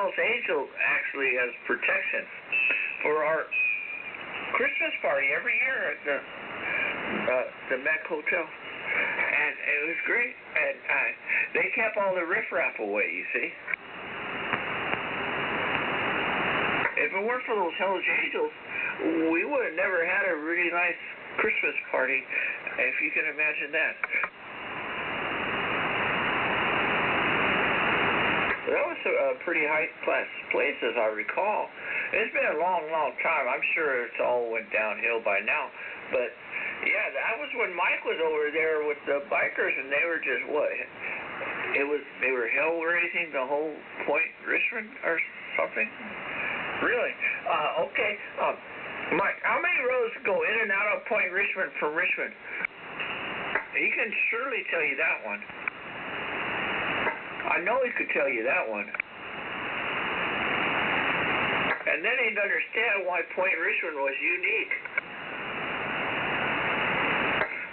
Hell's Angel actually has protection for our Christmas party every year at the Mac Hotel. And it was great. And they kept all the riffraff away, you see. If it weren't for those Hell's Angels, we would have never had a really nice Christmas party, if you can imagine that. That was a pretty high-class place, as I recall. It's been a long, long time. I'm sure it's all went downhill by now. But, yeah, that was when Mike was over there with the bikers, and they were just, what? They were hell-raising the whole Point Richmond or something? Really? Okay. Mike, how many roads go in and out of Point Richmond from Richmond? He can surely tell you that one. I know he could tell you that one. And then he'd understand why Point Richmond was unique.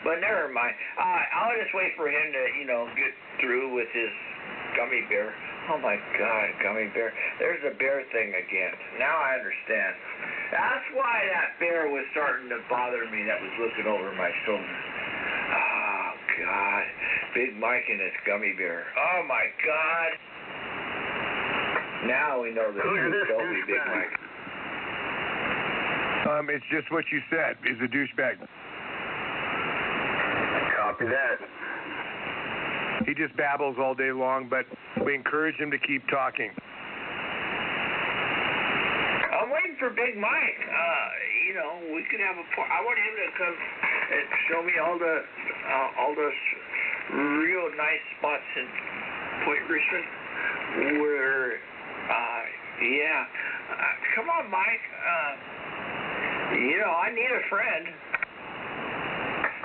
But never mind. I'll just wait for him to, get through with his gummy bear. Oh my God, gummy bear. There's a bear thing again. Now I understand. That's why that bear was starting to bother me that was looking over my shoulder. Oh God. Big Mike and his gummy bear. Oh my God. Now we know the truth, don't we, Big Mike? It's just what you said. He's a douchebag. Copy that. He just babbles all day long, but we encourage him to keep talking. I'm waiting for Big Mike. We could have I want him to come and show me all the real nice spots in Point Richmond where, come on, Mike. I need a friend.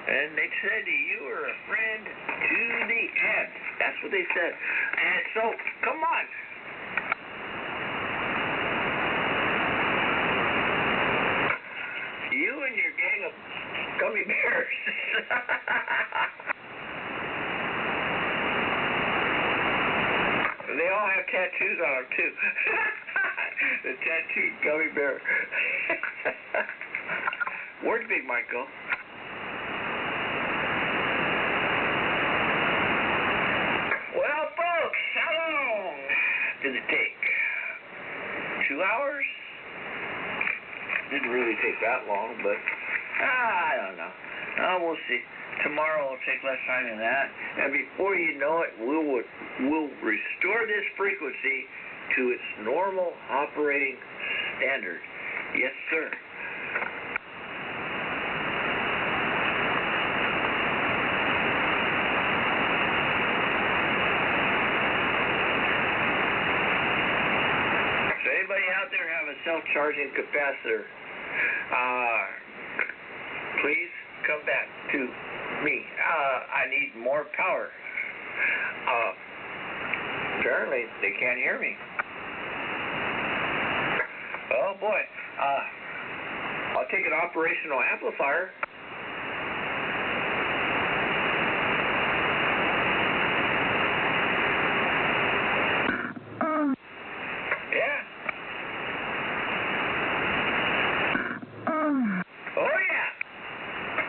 And they said you were a friend to the end. That's what they said. And so, come on. You and your gang of gummy bears. They all have tattoos on them, too. The tattooed gummy bear. Where'd Big Mike go? Well, folks, how long did it take? 2 hours? Didn't really take that long, but I don't know. We'll see. Tomorrow will take less time than that, and before you know it, we'll restore this frequency to its normal operating standard. Yes, sir. Out there have a self-charging capacitor, please come back to me. I need more power. Apparently they can't hear me. Oh boy. I'll take an operational amplifier.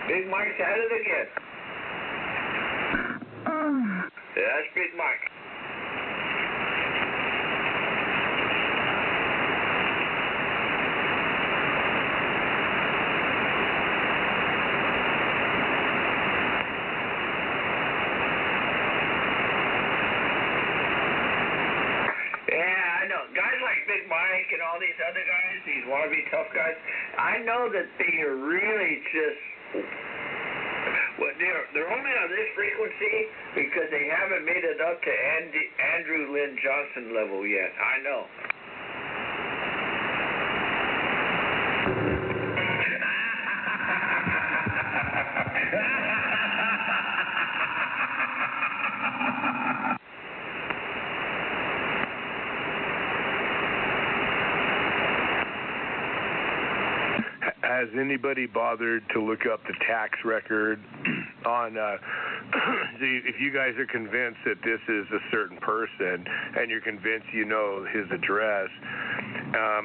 Big Mike's at it again. That's Big Mike. Yeah, I know. Guys like Big Mike and all these other guys, these wannabe tough guys, I know that they are really just... Well, they're only on this frequency because they haven't made it up to Andrew Lynn Johnson level yet. I know. Has anybody bothered to look up the tax record on if you guys are convinced that this is a certain person, and you're convinced you know his address,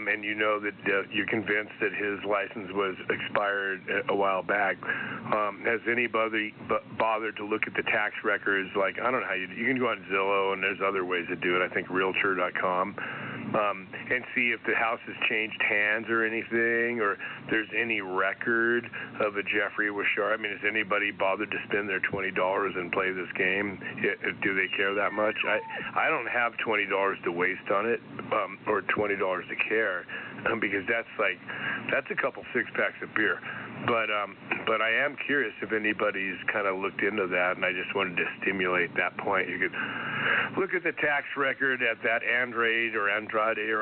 and you know that you're convinced that his license was expired a while back, has anybody bothered to look at the tax records? Like, I don't know how you can go on Zillow, and there's other ways to do it. I think Realtor.com. And see if the house has changed hands or anything, or there's any record of a Jeffrey Wishart. I mean, has anybody bothered to spend their $20 and play this game? Do they care that much? I don't have $20 to waste on it, or $20 to care, because that's a couple six-packs of beer. But I am curious if anybody's kind of looked into that, and I just wanted to stimulate that point. You could look at the tax record at that Andrade or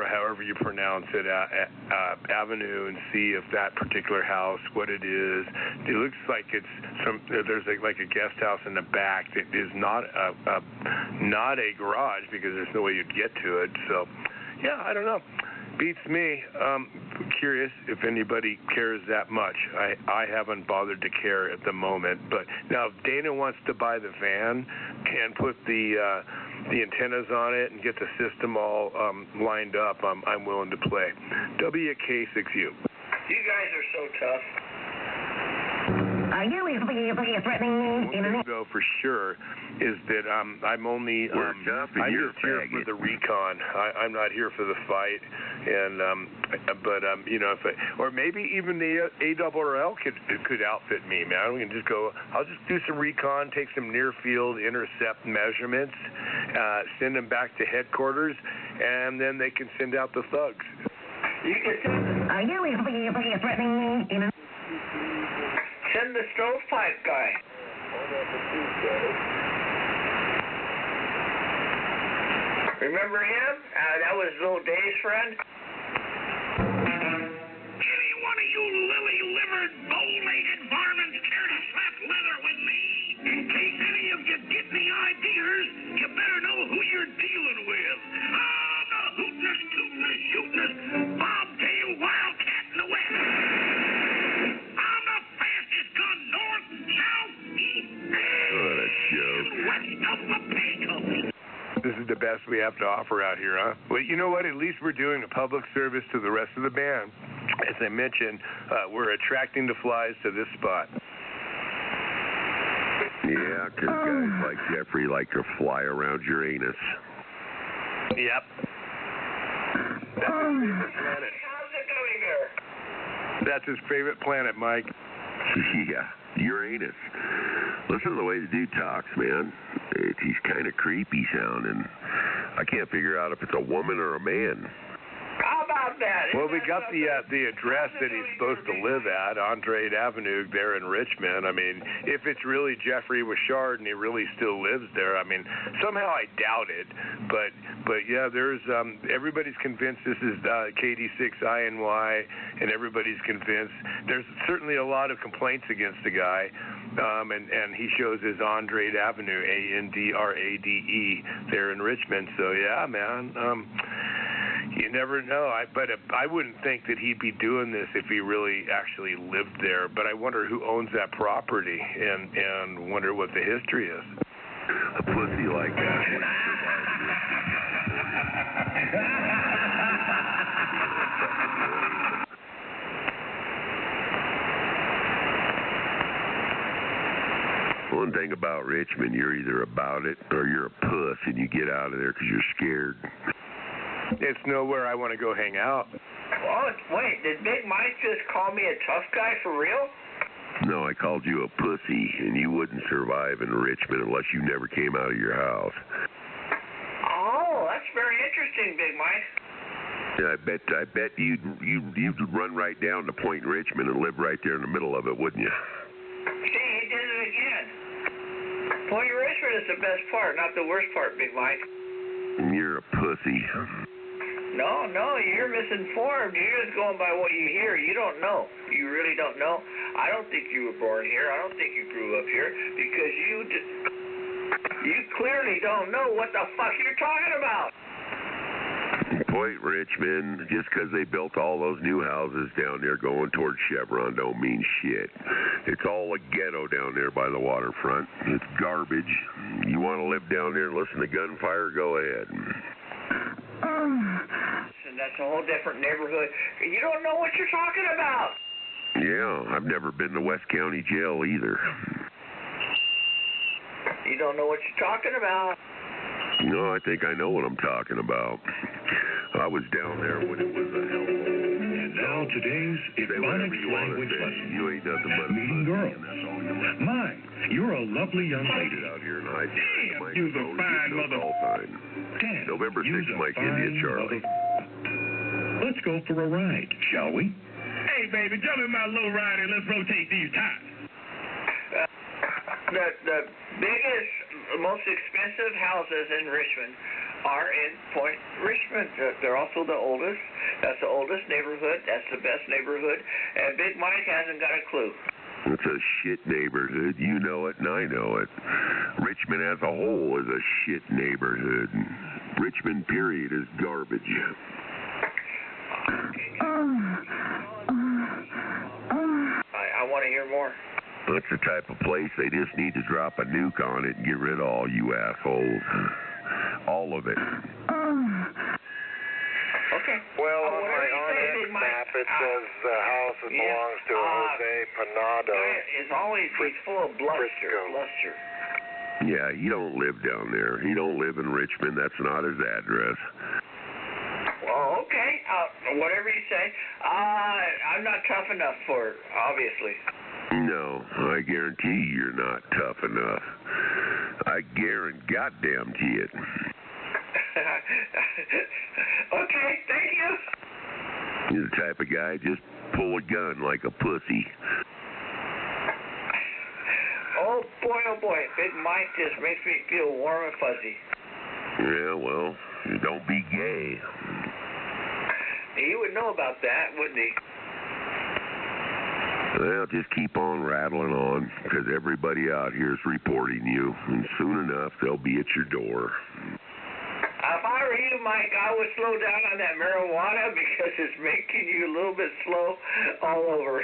however you pronounce it, Avenue, and see if that particular house, what it is. It looks like there's like a guest house in the back that is not a garage, because there's no way you'd get to it. So, yeah, I don't know. Beats me. Curious if anybody cares that much. I haven't bothered to care at the moment. But now, if Dana wants to buy the van and put the antennas on it and get the system all lined up, I'm willing to play. WK6U. You guys are so tough. Are you threatening me? Though for sure is that I'm only I'm just here for the recon. I'm not here for the fight, and but you know, or maybe even the ARRL could outfit me, man. We can just go. I'll just do some recon, take some near field intercept measurements, send them back to headquarters, and then they can send out the thugs. Are you threatening me? Send the stovepipe guy. Remember him? That was Bill Day's friend. Any one of you lily-livered, bow-legged varmints care to slap leather with me? In case any of you get any ideas, you better know who you're dealing with. I'm the hootin'est, tootin'est, shootin'est, bobtail wildcat in the West. I'm the fastest gun north, south, east, and west of the Pecos. This is the best we have to offer out here, huh? Well, you know what? At least we're doing a public service to the rest of the band. As I mentioned, we're attracting the flies to this spot. Yeah, because guys like Jeffrey like to fly around your anus. Yep. That's his favorite planet. How's it going there? That's his favorite planet, Mike. Yeah, Uranus. Listen to the way the dude talks, man. He's kind of creepy sounding. I can't figure out if it's a woman or a man. How about that? Well, we got the address that he's supposed to live at, Andrade Avenue, there in Richmond. I mean, if it's really Jeffrey Wishart and he really still lives there, I mean, somehow I doubt it. But yeah, there's everybody's convinced this is KD6INY, and everybody's convinced. There's certainly a lot of complaints against the guy, and he shows his Andrade Avenue, ANDRADE, there in Richmond. So yeah, man. You never know. But I wouldn't think that he'd be doing this if he really actually lived there. But I wonder who owns that property, and wonder what the history is. A pussy like that. One thing about Richmond, you're either about it or you're a puss, and you get out of there because you're scared. It's nowhere I want to go hang out. Oh, wait, did Big Mike just call me a tough guy for real? No, I called you a pussy, and you wouldn't survive in Richmond unless you never came out of your house. Oh, that's very interesting, Big Mike. Yeah, I bet you'd run right down to Point Richmond and live right there in the middle of it, wouldn't you? See, he did it again. Point Richmond is the best part, not the worst part, Big Mike. You're a pussy. No, you're misinformed. You're just going by what you hear. You don't know. You really don't know. I don't think you were born here. I don't think you grew up here, because you clearly don't know what the fuck you're talking about. Boy, Detroit, Richmond, just 'cause they built all those new houses down there going towards Chevron don't mean shit. It's all a ghetto down there by the waterfront. It's garbage. You want to live down there and listen to gunfire? Go ahead. And that's a whole different neighborhood. You don't know what you're talking about. Yeah, I've never been to West County Jail either. You don't know what you're talking about. No, I think I know what I'm talking about. I was down there when it was a hellhole. And now today's Ebonics language lesson. You ain't nothing but a Meeting pussy, girls. and that's all you are. My, you're a lovely young Sit lady. out here and hide behind the You's a microphone and fine get no mother. call sign. Dad, November you's 6th, a Mike fine India, Charlie. mother. Let's go for a ride, shall we? Hey, baby, jump in my low ride and let's rotate these tires. The biggest, most expensive houses in Richmond are in Point Richmond. They're also the oldest. That's the oldest neighborhood. That's the best neighborhood. And Big Mike hasn't got a clue. It's a shit neighborhood. You know it, and I know it. Richmond as a whole is a shit neighborhood. Richmond, period, is garbage. I want to hear more. That's the type of place they just need to drop a nuke on it and get rid of all you assholes. All of it. Okay. Well, on whatever my you say, Onyx Big Mike. map, it says the house that belongs to Jose Panado. It's always he's full of bluster. Frisco. Bluster. Yeah, he don't live down there. He don't live in Richmond. That's not his address. Well, okay. Whatever you say. I'm not tough enough for it, obviously. No, I guarantee you're not tough enough. I goddamn it. Okay, thank you. You're the type of guy just pull a gun like a pussy. Oh boy, Big Mike just makes me feel warm and fuzzy. Yeah, well, don't be gay. He would know about that, wouldn't he? Well, just keep on rattling on, because everybody out here is reporting you, and soon enough they'll be at your door. If I were you, Mike, I would slow down on that marijuana because it's making you a little bit slow all over.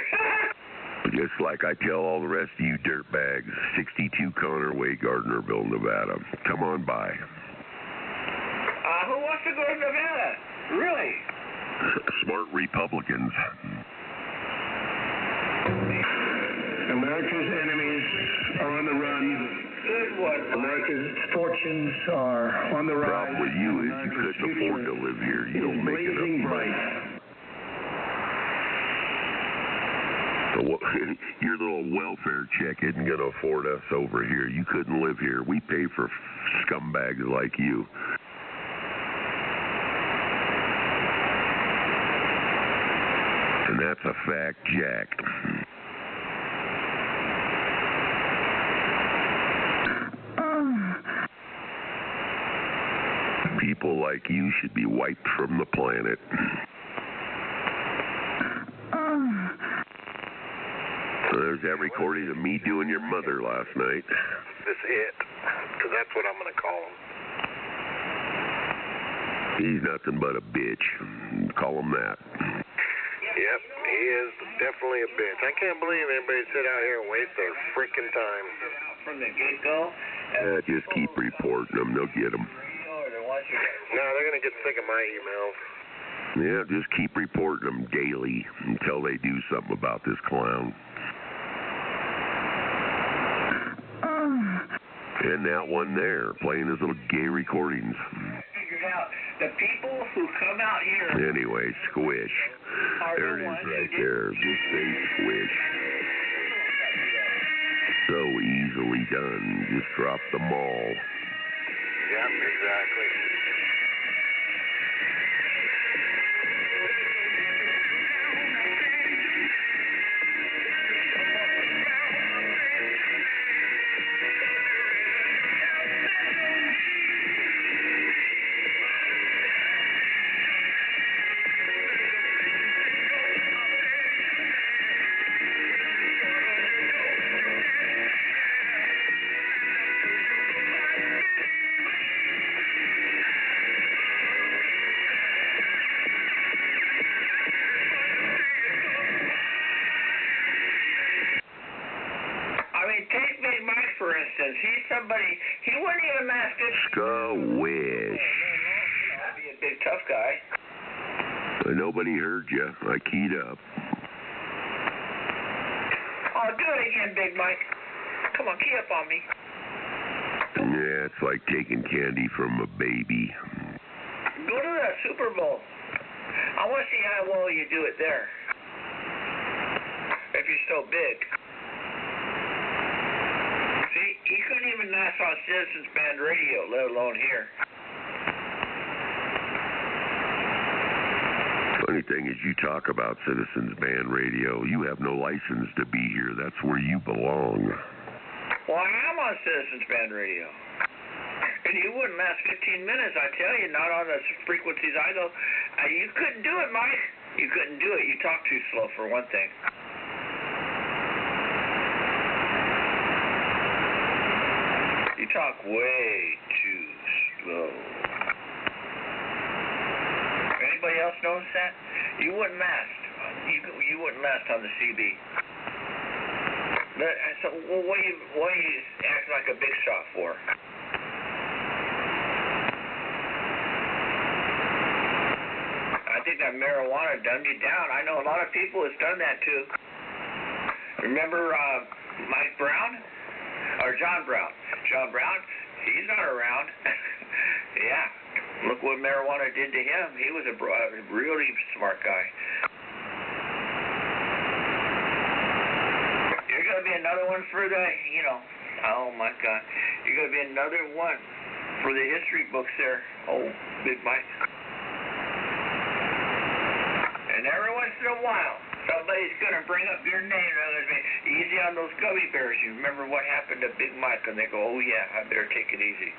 Just like I tell all the rest of you dirtbags, 62 Connor Way, Gardnerville, Nevada. Come on by. Who wants to go to Nevada? Really? Smart Republicans. America's enemies are on the run. Good one, Mike. America's fortunes are on the rise. Problem with you is you couldn't afford to live here. You don't make enough money. Bright. Your little welfare check isn't going to afford us over here. You couldn't live here. We pay for scumbags like you. And that's a fact, Jack. People like you should be wiped from the planet. There's that recording of me doing your mother last night. This it, because that's what I'm going to call him. He's nothing but a bitch. Call him that. Yep, he is definitely a bitch. I can't believe anybody sit out here and waste their freaking time. From the get-go? Just keep reporting them. They'll get them. No, they're going to get sick of my emails. Yeah, just keep reporting them daily until they do something about this clown. And that one there, playing his little gay recordings. Figured out the people who come out here. Anyway, squish. There it is right there. Just say squish. So easily done. Just drop the mall. Yep, exactly. somebody, he wouldn't even mask it. Squish. I'd be a big tough guy. Nobody heard you. I keyed up. Oh, do it again, Big Mike. Come on, key up on me. Yeah, it's like taking candy from a baby. Go to the Super Bowl. I want to see how well you do it there. If you're so big. See, he couldn't even mask on Citizens Band radio, let alone here. Funny thing is, you talk about Citizens Band radio. You have no license to be here. That's where you belong. Well, I am on Citizens Band radio. And you wouldn't last 15 minutes, I tell you, not on the frequencies I go. You couldn't do it, Mike. You couldn't do it. You talk too slow, for one thing. You talk way too slow. Anybody else notice that? You wouldn't last. You wouldn't last on the CB. So what are you acting like a big shot for? I think that marijuana dumbed you down. I know a lot of people has done that too. Remember Mike Brown? Or John Brown? John Brown? He's not around. Yeah. Look what marijuana did to him. He was a really smart guy. You're going to be another one for the, oh my God. You're going to be another one for the history books there. Oh, Big Mike. And every once in a while, somebody's going to bring up your name. Easy on those gummy bears. You remember what happened to Big Mike, and they go, oh yeah, I better take it easy.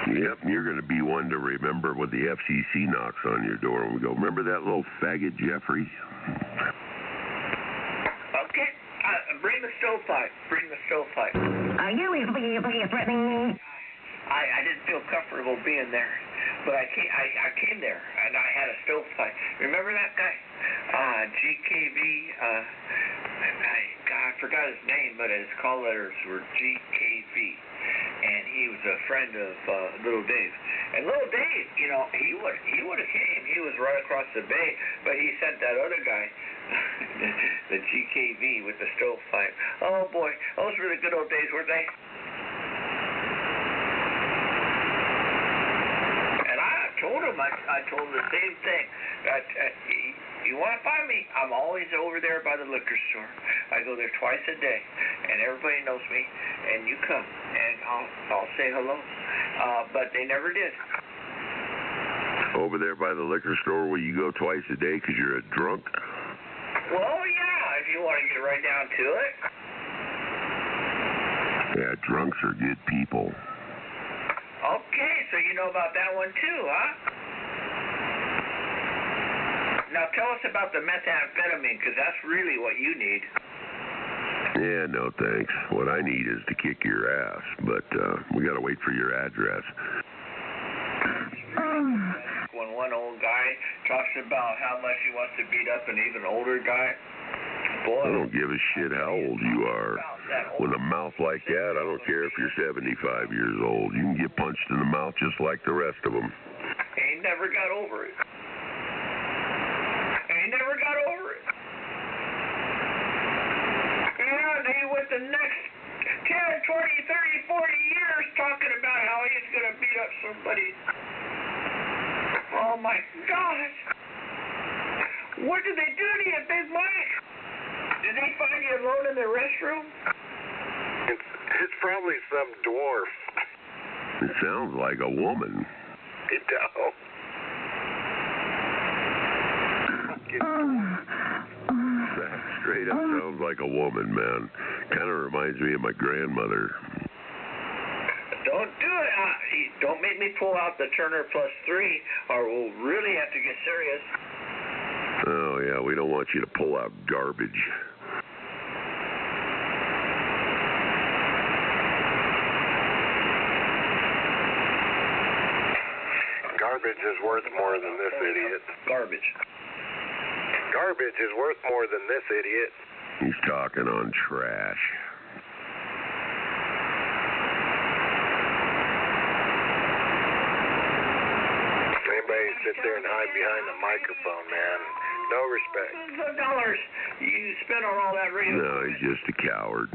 Yep, you're going to be one to remember when the FCC knocks on your door and we go, remember that little faggot Jeffrey? Okay, bring the stovepipe. Bring the stovepipe. Are you threatening me? I didn't feel comfortable being there, but I came there and I had a stovepipe. Remember that guy? GKV. I forgot his name, but his call letters were GKV. And he was a friend of Little Dave. And Little Dave, he would have came. He was right across the bay, but he sent that other guy, the GKV with the stovepipe. Oh boy, those were the good old days, weren't they? And I told him, I told him the same thing. That you want to find me? I'm always over there by the liquor store. I go there twice a day, and everybody knows me. And you come, and I'll say hello. But they never did. Over there by the liquor store where you go twice a day because you're a drunk? Well, yeah, if you want to get right down to it. Yeah, drunks are good people. Okay, so you know about that one too, huh? Now tell us about the methamphetamine, because that's really what you need. Yeah, no thanks. What I need is to kick your ass, but we got to wait for your address. When one old guy talks about how much he wants to beat up an even older guy, boy. I don't give a shit how old you are. With a mouth like that, I don't care if you're 75 years old. You can get punched in the mouth just like the rest of them. He never got over it. He never got over it. And he went the next 10, 20, 30, 40 years talking about how he's going to beat up somebody. Oh my gosh. What did they do to you, Big Mike? Did they find you alone in the restroom? It's probably some dwarf. It sounds like a woman. It does. That straight up sounds like a woman, man. Kind of reminds me of my grandmother. Don't do it. Don't make me pull out the Turner Plus 3, or we'll really have to get serious. Oh, yeah, we don't want you to pull out garbage. Garbage is worth more than this idiot. Garbage. Garbage is worth more than this idiot. He's talking on trash. sit there and hide behind the microphone, man. No respect. Thousands of dollars you spent on all that radio. No, he's just a coward.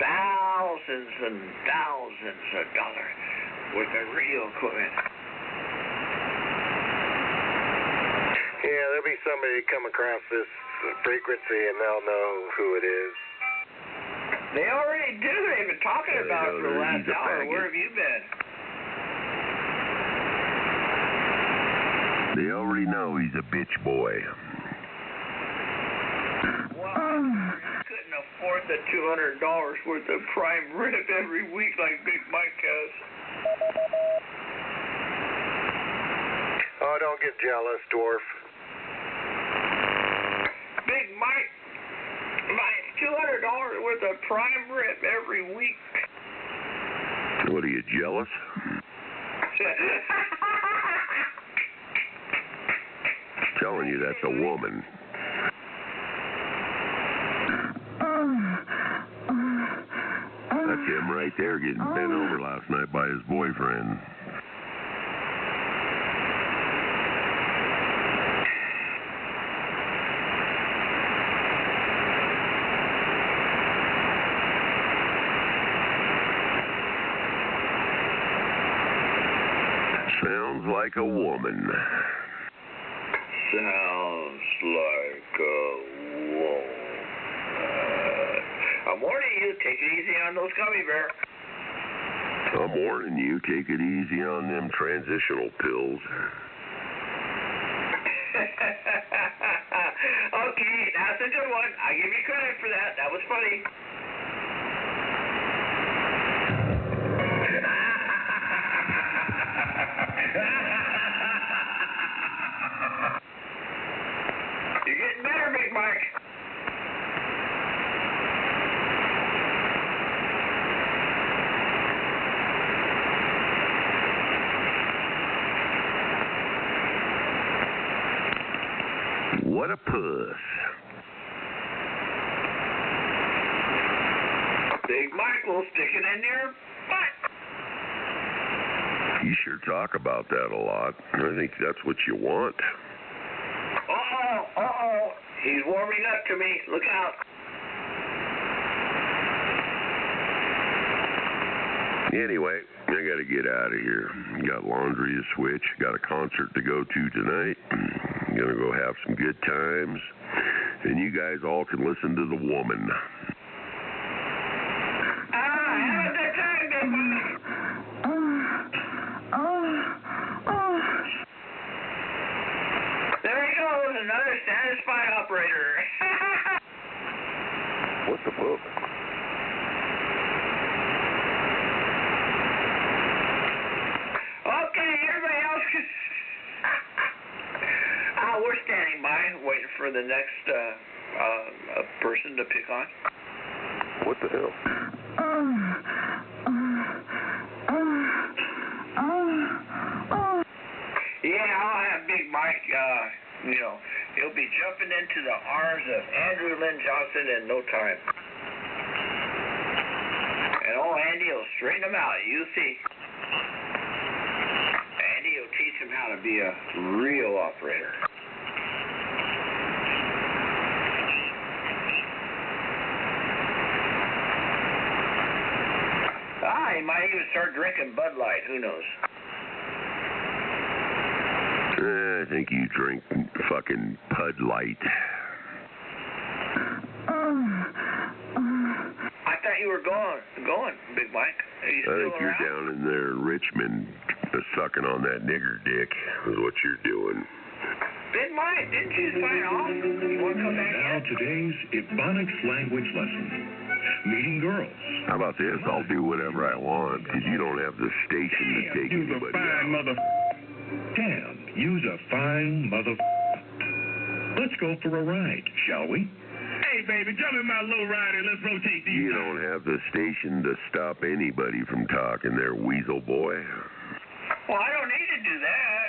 Thousands and thousands of dollars worth of radio equipment. Yeah, there'll be somebody come across this frequency and they'll know who it is. They already do. They've been talking about it for the last hour. Where have you been? They already know he's a bitch boy. Well, you couldn't afford the $200 worth of prime rib every week like Big Mike has. Oh, don't get jealous, dwarf. Big Mike, my $200 worth of prime rib every week. What, are you jealous? Telling you that's a woman. That's him right there getting bent over last night by his boyfriend. Sounds like a woman. Sounds like a woman. I'm warning you, take it easy on those gummy bears. I'm warning you, take it easy on them transitional pills. Okay, that's a good one. I give you credit for that. That was funny. You're getting better, Big Mike. What a puss. Big Mike will stick it in your butt. You sure talk about that a lot. I think that's what you want. Uh-oh. He's warming up to me. Look out. Anyway, I gotta get out of here. Got laundry to switch, got a concert to go to tonight. Gonna go have some good times. And you guys all can listen to the woman. Have a good time, Big Mike. There he goes, another satisfied operator. What the fuck? Okay, everybody else. We're standing by, waiting for the next person to pick on. What the hell? Yeah, I'll have Big Mike, he'll be jumping into the arms of Andrew Lynn Johnson in no time. And Andy will straighten him out, you'll see. Andy will teach him how to be a real operator. He might even start drinking Bud Light, who knows? I think you drink fucking Bud Light. I thought you were going, Big Mike. Are you I still think you're around? down in there in Richmond sucking on that nigger dick is what you're doing. Big Mike, didn't you sign off? You want to come back Now in? today's Ebonics language lesson. Meeting girls. How about this? I'll do whatever I want because you don't have the station to take Use a anybody fine out. mother. Damn, use a fine mother. Let's go for a ride, shall we? Hey, baby, jump in my low rider. Let's rotate these. You don't have the station to stop anybody from talking there, weasel boy. Well, I don't need to do that.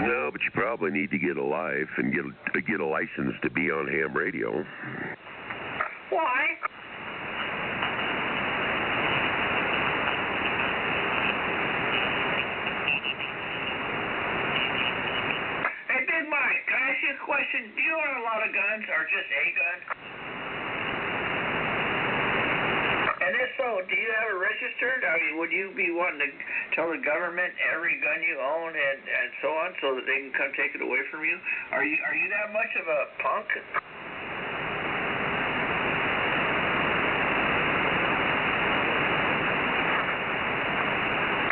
No, but you probably need to get a life and get a license to be on ham radio. Why? a question. Do you own a lot of guns or just a gun? And if so, do you have it registered? I mean, would you be wanting to tell the government every gun you own and so on so that they can come take it away from you? Are you that much of a punk?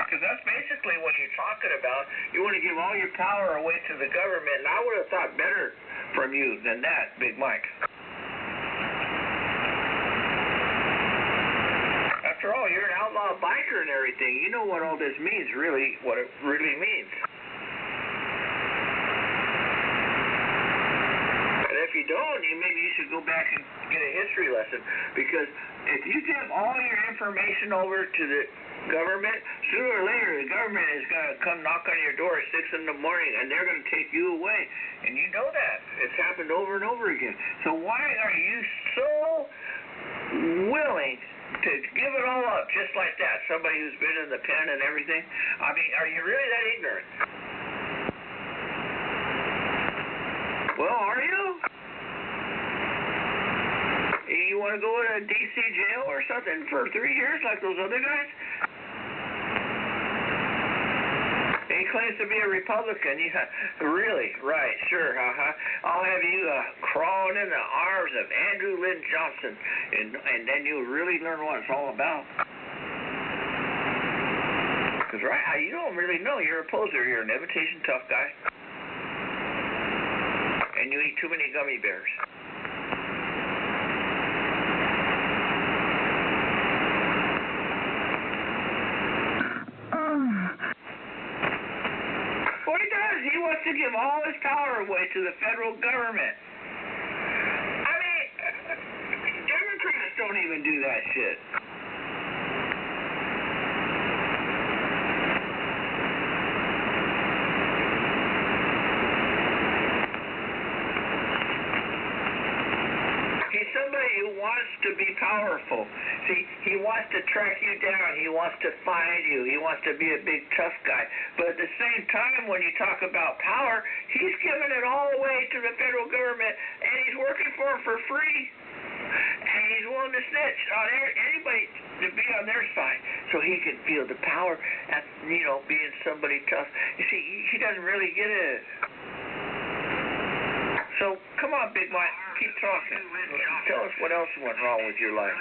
Because that's basically what you're talking about. You want to give all your power away to the government, and I would have thought better from you than that, Big Mike. After all, you're an outlaw biker and everything. You know what all this means, really, what it really means. And if you don't, maybe you should go back and get a history lesson. Because if you give all your information over to the government, sooner or later the government is going to come knock on your door at 6 in the morning and they're going to take you away. And you know that. It's happened over and over again. So why are you so willing to give it all up just like that? Somebody who's been in the pen and everything. I mean, are you really that ignorant? Well, are you? You want to go to a D.C. jail or something for 3 years like those other guys? He claims to be a Republican. Yeah, really? Right, sure. I'll have you crawling in the arms of Andrew Lynn Johnson, and then you'll really learn what it's all about. Because, right, you don't really know. You're a poser. You're an imitation tough guy. And you eat too many gummy bears. What he does, he wants to give all his power away to the federal government. I mean, Democrats don't even do that shit. He's somebody who wants to be powerful. See, he wants to track you down. He wants to find you. He wants to be a big tough guy. But at the same time, when you talk about power, he's giving it all away to the federal government, and he's working for them for free. And he's willing to snitch on anybody to be on their side so he can feel the power and, being somebody tough. You see, he doesn't really get it. So, come on, Big Mike, keep talking. Tell us what else went wrong with your life.